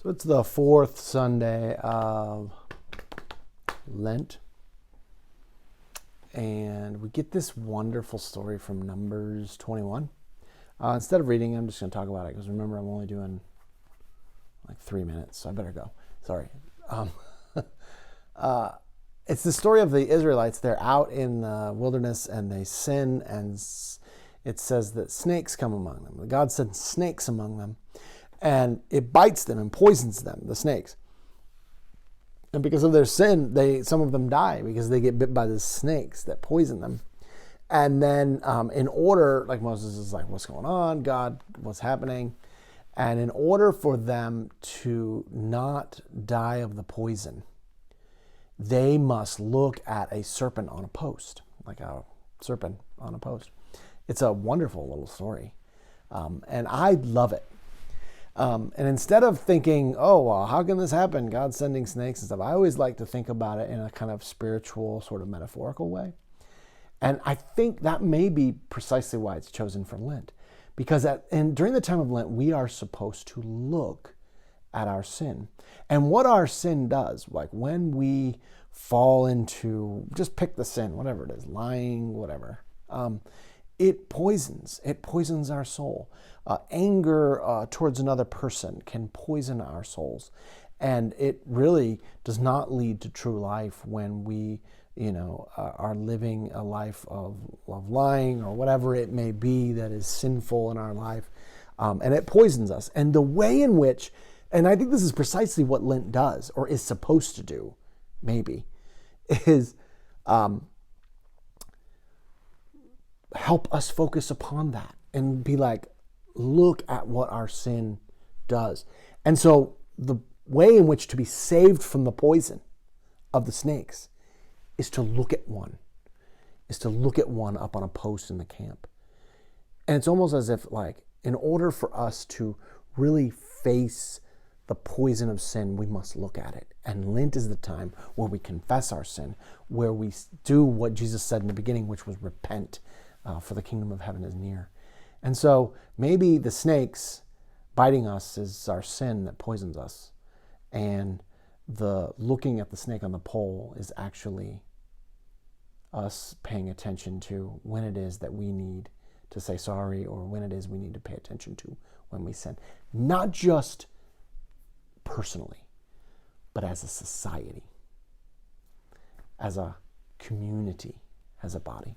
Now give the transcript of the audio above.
So it's the fourth Sunday of Lent. And we get this wonderful story from Numbers 21. Instead of reading, I'm just going to talk about it because remember, I'm only doing like 3 minutes, so I better go. Sorry. It's the story of the Israelites. They're out in the wilderness and they sin, and it says that snakes come among them. God sends snakes among them, and it bites them and poisons them, the snakes. And because of their sin, some of them die because they get bit by the snakes that poison them. And then in order, like Moses is like, what's going on? God, what's happening? And in order for them to not die of the poison, they must look at a serpent on a post, like a serpent on a post. It's a wonderful little story. And I love it. And instead of thinking, oh, well, how can this happen? God's sending snakes and stuff. I always like to think about it in a kind of spiritual, sort of metaphorical way. And I think that may be precisely why it's chosen for Lent. Because during the time of Lent, we are supposed to look at our sin. And what our sin does, like when we fall into, just pick the sin, whatever it is, lying, whatever, it poisons our soul. Anger towards another person can poison our souls. And it really does not lead to true life when we, are living a life of lying or whatever it may be that is sinful in our life. And it poisons us. And the way in which, and I think this is precisely what Lent does, or is supposed to do, maybe, is help us focus upon that and be like, look at what our sin does. And so the way in which to be saved from the poison of the snakes is to look at one, up on a post in the camp. And it's almost as if, like, in order for us to really face the poison of sin, we must look at it. And Lent is the time where we confess our sin, where we do what Jesus said in the beginning, which was repent, for the kingdom of heaven is near. And so maybe the snakes biting us is our sin that poisons us. And the looking at the snake on the pole is actually us paying attention to when it is that we need to say sorry, or when it is we need to pay attention to when we sin. Not just personally, but as a society, as a community, as a body.